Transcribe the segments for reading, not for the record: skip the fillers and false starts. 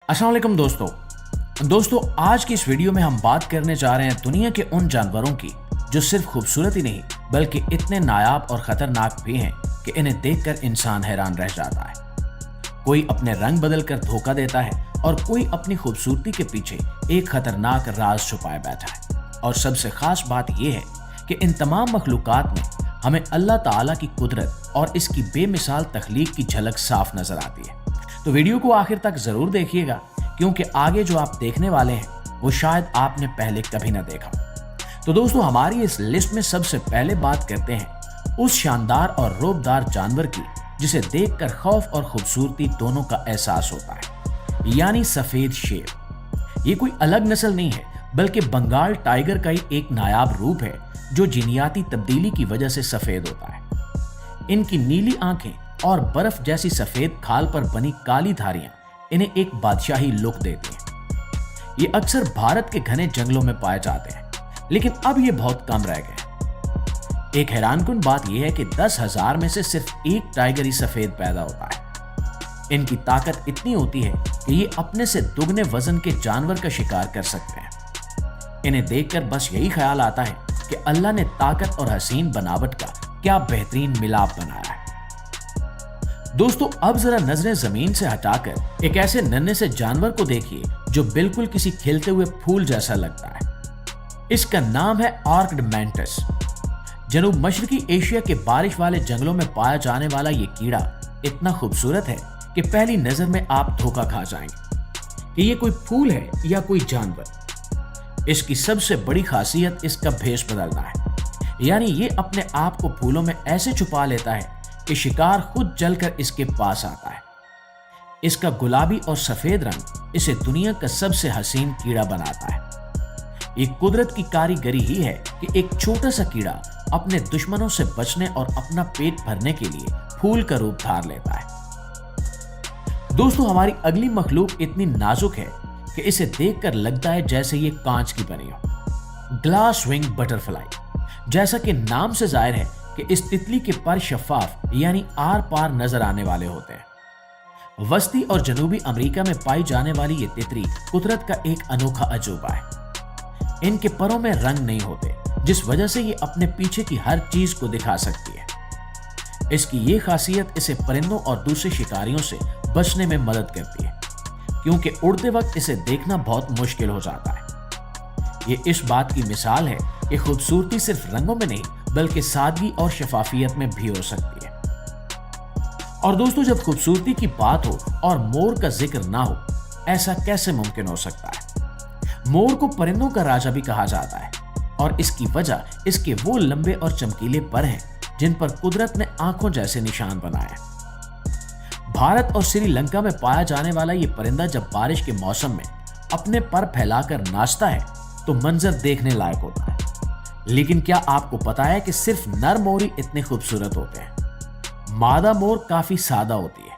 अस्सलाम वालेकुम दोस्तों आज की इस वीडियो में हम बात करने जा रहे हैं दुनिया के उन जानवरों की जो सिर्फ खूबसूरत ही नहीं बल्कि इतने नायाब और खतरनाक भी हैं कि इन्हें देखकर इंसान हैरान रह जाता है। कोई अपने रंग बदल कर धोखा देता है और कोई अपनी खूबसूरती के पीछे एक खतरनाक राज छुपाए बैठा है। और सबसे खास बात यह है कि इन तमाम मखलूकात में हमें अल्लाह ताला की कुदरत और इसकी बेमिसाल तख्लीक की झलक साफ नजर आती है। तो वीडियो को आखिर तक जरूर देखिएगा क्योंकि आगे जो आप देखने वाले हैं वो शायद आपने पहले कभी ना देखा। तो दोस्तों हमारी इस लिस्ट में सबसे पहले बात करते हैं उस शानदार और रौबदार जानवर की जिसे देखकर खौफ और खूबसूरती दोनों का एहसास होता है, यानी सफेद शेर। ये कोई अलग नस्ल नहीं है बल्कि बंगाल टाइगर का ही एक नायाब रूप है जो जीनियाती तब्दीली की वजह से सफेद होता है। इनकी नीली आंखें और बर्फ जैसी सफेद खाल पर बनी काली धारियां इन्हें एक बादशाही लुक देती हैं। ये अक्सर भारत के घने जंगलों में पाए जाते हैं, लेकिन अब ये बहुत कम रह गए। एक हैरानकुन बात यह है कि 10,000 में से सिर्फ एक टाइगर ही सफेद पैदा होता है। इनकी ताकत इतनी होती है कि ये अपने से दुगने वजन के जानवर का शिकार कर सकते हैं। इन्हें देखकर बस यही ख्याल आता है कि अल्लाह ने ताकत और हसीन बनावट का क्या बेहतरीन मिलाप बनाया है। दोस्तों अब जरा नजरें जमीन से हटाकर एक ऐसे नन्हे से जानवर को देखिए जो बिल्कुल किसी खिलते हुए फूल जैसा लगता है। इसका नाम है आर्क्ड मैंटिस। जनूब मशरकी एशिया के बारिश वाले जंगलों में पाया जाने वाला ये कीड़ा इतना खूबसूरत है कि पहली नजर में आप धोखा खा जाएंगे कि ये कोई फूल है या कोई जानवर। इसकी सबसे बड़ी खासियत इसका भेष बदलना है, यानी ये अपने आप को फूलों में ऐसे छुपा लेता है कि शिकार खुद जलकर इसके पास आता है। इसका गुलाबी और सफेद रंग इसे दुनिया का सबसे हसीन कीड़ा बनाता है। ये कुदरत की कारीगरी ही है कि एक छोटा सा कीड़ा अपने दुश्मनों से बचने और अपना पेट भरने के लिए फूल का रूप धार लेता है। दोस्तों हमारी अगली मखलूक इतनी नाजुक है कि इसे देखकर लगता है जैसे ये कांच की बनी हो। Glass wing butterfly. जैसा कि नाम से जाहिर है कि इस तितली के पर शफाफ यानी आर पार नजर आने वाले होते हैं। वस्ती और जनूबी अमेरिका में पाई जाने वाली ये तितली कुदरत का एक अनोखा अजूबा है। इनके परों में रंग नहीं होते, जिस वजह से ये अपने पीछे की हर चीज को दिखा सकती है। इसकी ये खासियत इसे परिंदों और दूसरे शिकारियों से बचने में मदद करती है, क्योंकि उड़ते वक्त इसे देखना बहुत मुश्किल हो जाता है। ये इस बात की मिसाल है कि खूबसूरती सिर्फ रंगों में नहीं बल्कि सादगी और शफाफियत में भी हो सकती है। और दोस्तों जब खूबसूरती की बात हो और मोर का जिक्र ना हो, ऐसा कैसे मुमकिन हो सकता है। मोर को परिंदों का राजा भी कहा जाता है और इसकी वजह इसके वो लंबे और चमकीले पर हैं जिन पर कुदरत ने आंखों जैसे निशान बनाए। भारत और श्रीलंका में पाया जाने वाला ये परिंदा जब बारिश के मौसम में अपने पर फैलाकर नाचता है तो मंजर देखने लायक होता है। लेकिन क्या आपको पता है कि सिर्फ नर मोर ही इतने खूबसूरत होते हैं? मादा मोर काफी सादा होती है।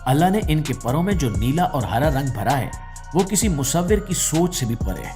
अल्लाह ने इनके परों में जो नीला और हरा रंग भरा है वो किसी मुसव्विर की सोच से भी परे है।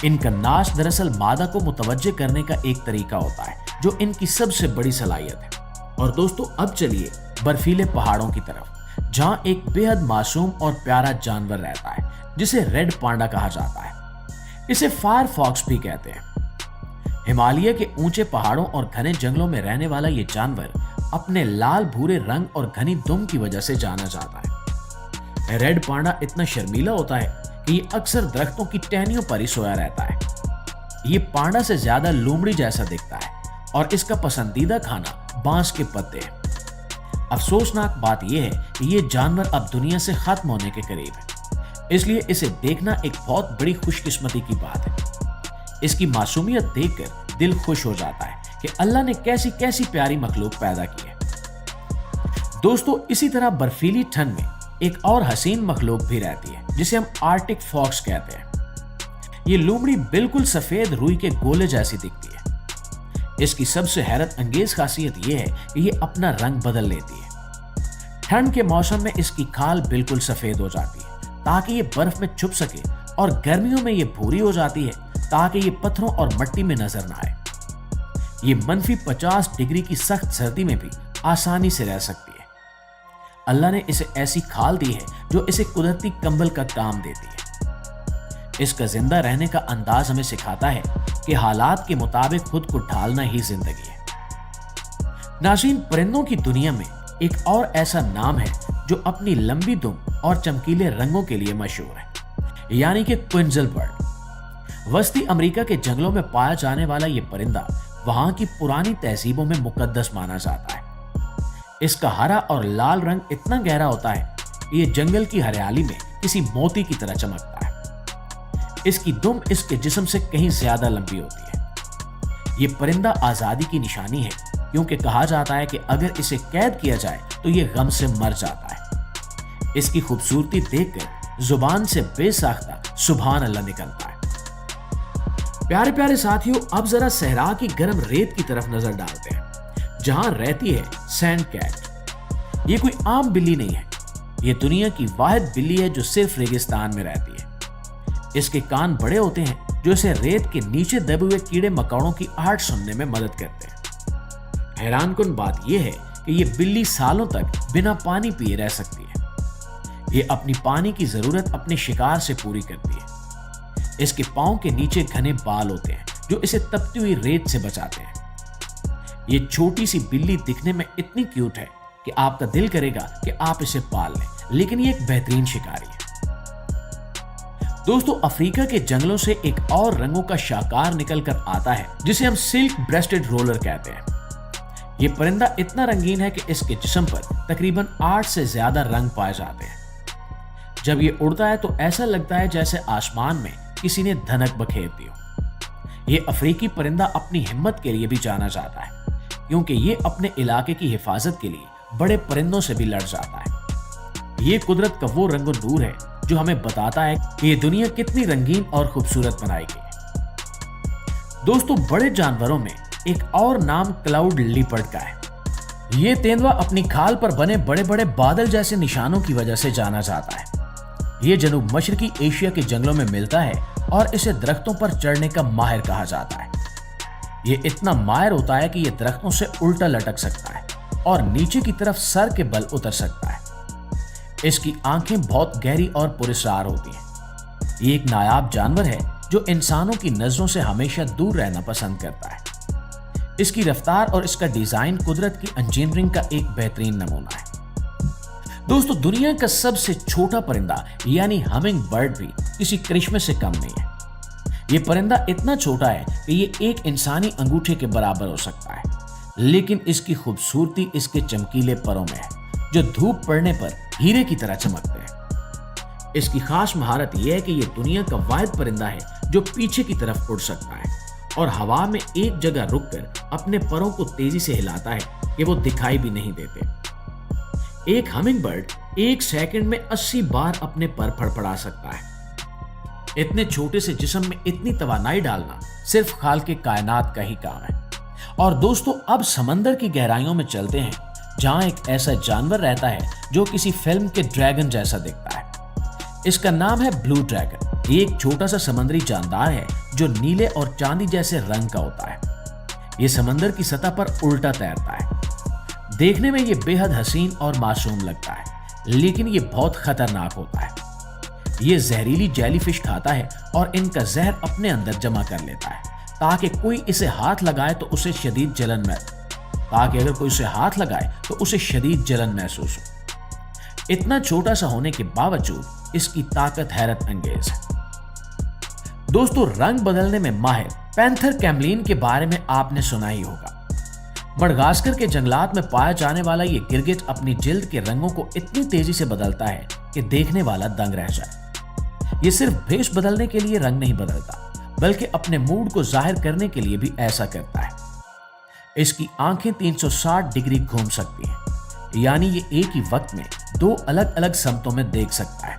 इनका नाच दरअसल मादा को मुतवज्जे करने का एक तरीका होता है जो इनकी सबसे बड़ी सलाहियत है। और दोस्तों अब चलिए बर्फीले पहाड़ों की तरफ, जहां एक बेहद मासूम और प्यारा जानवर रहता है जिसे रेड पांडा कहा जाता है। इसे फायर फॉक्स भी कहते हैं। हिमालय के ऊंचे पहाड़ों और घने जंगलों में रहने वाला ये जानवर अपने लाल भूरे रंग और घनी दुम की वजह से जाना जाता है। रेड पांडा इतना शर्मीला होता है कि ये अक्सर दरख्तों की टहनियों पर ही सोया रहता है। ये पांडा से ज्यादा लोमड़ी जैसा दिखता है और इसका पसंदीदा खाना बांस के पत्ते हैं। अफसोसनाक बात यह है कि ये जानवर अब दुनिया से खत्म होने के करीब है, इसलिए इसे देखना एक बहुत बड़ी खुशकिस्मती की बात है। इसकी मासूमियत देखकर दिल खुश हो जाता है कि अल्लाह ने कैसी कैसी प्यारी मखलूक पैदा की है। दोस्तों इसी तरह बर्फीली ठंड में एक और हसीन मखलूक भी रहती है जिसे हम आर्टिक फॉक्स कहते हैं। ये लोमड़ी बिल्कुल सफेद रुई के गोले जैसी दिखती है। इसकी सबसे हैरत अंगेज खासियत यह है कि ये अपना रंग बदल लेती है। ठंड के मौसम में इसकी खाल बिल्कुल सफेद हो जाती है ताकि ये बर्फ में छुप सके, और गर्मियों में ये भूरी हो जाती है ताकि ये पत्थरों और मट्टी में नजर ना आए। ये -50 डिग्री की सख्त सर्दी में भी आसानी से रह सकती है। अल्लाह ने इसे ऐसी खाल दी है जो इसे कुदरती कंबल का काम देती है। इसका जिंदा रहने का अंदाज हमें सिखाता है कि हालात के मुताबिक खुद को ढालना ही जिंदगी है। नाज़रीन, परिंदों की दुनिया में एक और ऐसा नाम है जो अपनी लंबी दुम और चमकीले रंगों के लिए मशहूर है, यानी कि क्विंजल बर्ड। वस्ती अमेरिका के जंगलों में पाया जाने वाला ये परिंदा वहां की पुरानी तहजीबों में मुकद्दस माना जाता है। इसका हरा और लाल रंग इतना गहरा होता है कि ये जंगल की हरियाली में किसी मोती की तरह चमकता है। इसकी दुम इसके जिस्म से कहीं ज्यादा लंबी होती है। ये परिंदा आजादी की निशानी है, क्योंकि कहा जाता है कि अगर इसे कैद किया जाए तो ये गम से मर जाता है। इसकी खूबसूरती देखकर जुबान से बेसाख्ता सुभान अल्लाह निकलता है। प्यारे प्यारे साथियों, अब जरा सहरा की गर्म रेत की तरफ नजर डालते हैं, जहां रहती है सैंड कैट। ये कोई आम बिल्ली नहीं है, ये दुनिया की वाहिद बिल्ली है जो सिर्फ रेगिस्तान में रहती है। इसके कान बड़े होते हैं जो इसे रेत के नीचे दबे हुए कीड़े मकोड़ों की आहट सुनने में मदद करते हैं। हैरानकुन बात यह है कि ये बिल्ली सालों तक बिना पानी पिए रह सकती है। ये अपनी पानी की जरूरत अपने शिकार से पूरी करती है। इसके पांव के नीचे घने बाल होते हैं जो इसे तपती हुई रेत से बचाते हैं। ये छोटी सी बिल्ली दिखने में इतनी क्यूट है कि आपका दिल करेगा कि आप इसे पाल लें, लेकिन ये एक बेहतरीन शिकारी है। दोस्तों, अफ्रीका के जंगलों से एक और रंगों का शाकार निकल कर आता है जिसे हम सिल्क ब्रेस्टेड रोलर कहते हैं। ये परिंदा इतना रंगीन है कि इसके जिस्म पर तकरीबन 8 से ज्यादा रंग पाए जाते हैं। जब ये उड़ता है तो ऐसा लगता है जैसे आसमान में किसी ने धनक बखेर दी हो। ये अफ्रीकी परिंदा अपनी हिम्मत के लिए भी जाना जाता है, क्योंकि ये अपने इलाके की हिफाजत के लिए बड़े परिंदों से भी लड़ जाता है। ये कुदरत का वो रंगो नूर है जो हमें बताता है कि ये दुनिया कितनी रंगीन और खूबसूरत बनाई गई है। दोस्तों, बड़े जानवरों में एक और नाम क्लाउड लिपर्ड का है। ये तेंदुआ अपनी खाल पर बने बड़े बड़े बादल जैसे निशानों की वजह से जाना जाता है। ये जनूब मशरकी एशिया के जंगलों में मिलता है और इसे दरख्तों पर चढ़ने का माहिर कहा जाता है। ये इतना माहिर होता है कि ये दरख्तों से उल्टा लटक सकता है और नीचे की तरफ सर के बल उतर सकता है। इसकी आंखें बहुत गहरी और पुरस्कार होती हैं। ये एक नायाब जानवर है जो इंसानों की नजरों से हमेशा दूर रहना पसंद करता है। इसकी रफ्तार और इसका डिजाइन कुदरत की इंजीनियरिंग का एक बेहतरीन नमूना है। दोस्तों, दुनिया का सबसे छोटा परिंदा यानी हमिंग बर्ड भी किसी करिश्मे से कम नहीं है। ये परिंदा इतना छोटा है कि ये एक इंसानी अंगूठे के बराबर हो सकता है, लेकिन इसकी खूबसूरती इसके चमकीले परों में है जो धूप पड़ने पर हीरे की तरह चमकते हैं। इसकी खास महारत यह है कि यह दुनिया का वाहिद परिंदा है जो पीछे की तरफ उड़ सकता है और हवा में एक जगह रुककर अपने परों को तेजी से हिलाता है कि वो दिखाई भी नहीं देते। एक हमिंग बर्ड एक सेकंड में 80 बार अपने पर फड़फड़ा सकता है। इतने छोटे से जिस्म में इतनी तवानाई डालना सिर्फ खाल के कायनात का ही काम है। और दोस्तों, अब समंदर की गहराइयों में चलते हैं, जहां एक ऐसा जानवर रहता है जो किसी फिल्म के ड्रैगन जैसा दिखता है। इसका नाम है ब्लू ड्रैगन। ये एक छोटा सा समुद्री जानदार है जो नीले और चांदी जैसे रंग का होता है। ये समंदर की सतह पर उल्टा तैरता है। देखने में ये बेहद हसीन और मासूम लगता है, लेकिन ये बहुत खतरनाक होता है। ये जहरीली जेलीफिश खाता है और इनका जहर अपने अंदर जमा कर लेता है ताकि कोई इसे हाथ लगाए तो उसे शदीद जलन महसूस हो। इतना छोटा सा होने के बावजूद इसकी ताकत हैरत अंगेज है। दोस्तों, रंग बदलने में माहिर पैंथर कैमलीन के बारे में आपने सुना ही होगा। मडगास्कर के जंगलात में पाया जाने वाला ये गिरगिट अपनी जिल्द के रंगों को इतनी तेजी से बदलता है कि देखने वाला दंग रह जाए। ये सिर्फ भेष बदलने के लिए रंग नहीं बदलता, बल्कि अपने मूड को जाहिर करने के लिए भी ऐसा करता है। इसकी आंखें 360 डिग्री घूम सकती हैं, यानी ये एक ही वक्त में 2 अलग अलग समतों में देख सकता है।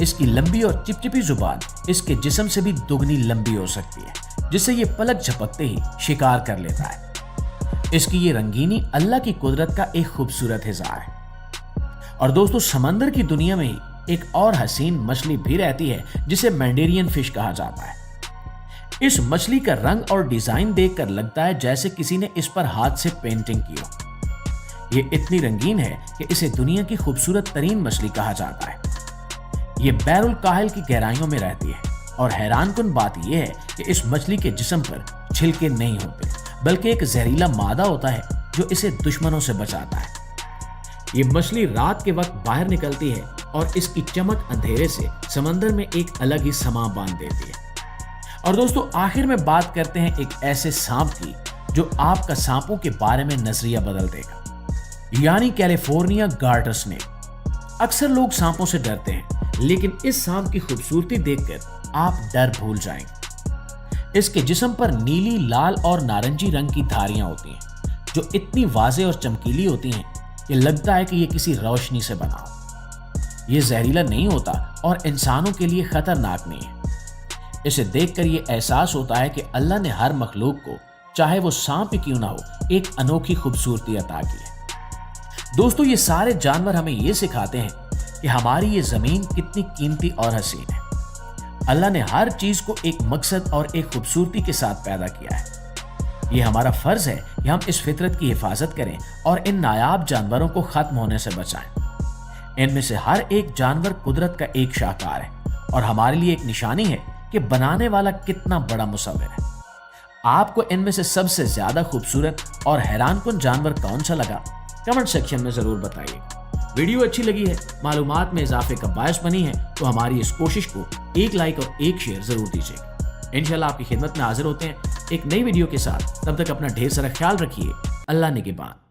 इसकी लंबी और चिपचिपी जुबान इसके जिस्म से भी दुगनी लंबी हो सकती है, जिससे ये पलक झपकते ही शिकार कर लेता है। इसकी ये रंगीनी अल्लाह की कुदरत का एक खूबसूरत इज़हार है। और दोस्तों, समंदर की दुनिया में ही एक और हसीन मछली भी रहती है जिसे मैंडेरियन फिश कहा जाता है। इस मछली का रंग और डिजाइन देखकर लगता है जैसे किसी ने इस पर हाथ से पेंटिंग की हो। یہ اتنی رنگین ہے کہ اسے دنیا کی خوبصورت ترین مچھلی کہا جاتا ہے۔ یہ بحر الکاہل کی گہرائیوں میں رہتی ہے اور حیران کن بات یہ ہے کہ اس مچھلی کے جسم پر چھلکے نہیں ہوتے بلکہ ایک زہریلا مادہ ہوتا ہے جو اسے دشمنوں سے بچاتا ہے۔ یہ مچھلی رات کے وقت باہر نکلتی ہے اور اس کی چمک اندھیرے سے سمندر میں ایک الگ ہی سما باندھ دیتی ہے۔ اور دوستو آخر میں بات کرتے ہیں ایک ایسے سانپ کی جو آپ کا سانپوں کے بارے میں نظریہ بدل دے گا، یعنی کیلیفورنیا گارٹر سنیک۔ اکثر لوگ سانپوں سے ڈرتے ہیں لیکن اس سانپ کی خوبصورتی دیکھ کر آپ ڈر بھول جائیں گے۔ اس کے جسم پر نیلی، لال اور نارنجی رنگ کی دھاریاں ہوتی ہیں جو اتنی واضح اور چمکیلی ہوتی ہیں کہ لگتا ہے کہ یہ کسی روشنی سے بنا ہو۔ یہ زہریلا نہیں ہوتا اور انسانوں کے لیے خطرناک نہیں ہے۔ اسے دیکھ کر یہ احساس ہوتا ہے کہ اللہ نے ہر مخلوق کو، چاہے وہ سانپ ہی کیوں نہ ہو، ایک انوکھی خوبصورتی عطا کی ہے۔ دوستو یہ سارے جانور ہمیں یہ سکھاتے ہیں کہ ہماری یہ زمین کتنی قیمتی اور حسین ہے۔ اللہ نے ہر چیز کو ایک مقصد اور ایک خوبصورتی کے ساتھ پیدا کیا ہے۔ یہ ہمارا فرض ہے کہ ہم اس فطرت کی حفاظت کریں اور ان نایاب جانوروں کو ختم ہونے سے بچائیں۔ ان میں سے ہر ایک جانور قدرت کا ایک شاہکار ہے اور ہمارے لیے ایک نشانی ہے کہ بنانے والا کتنا بڑا مصور ہے۔ آپ کو ان میں سے سب سے زیادہ خوبصورت اور حیران کن جانور کون سا لگا؟ کمنٹ سیکشن میں ضرور بتائیے۔ ویڈیو اچھی لگی ہے، معلومات میں اضافے کا باعث بنی ہے تو ہماری اس کوشش کو ایک لائک اور ایک شیئر ضرور دیجیے گا۔ انشاءاللہ آپ کی خدمت میں حاضر ہوتے ہیں ایک نئی ویڈیو کے ساتھ۔ تب تک اپنا ڈھیر سارا خیال رکھیے۔ اللہ نگہبان۔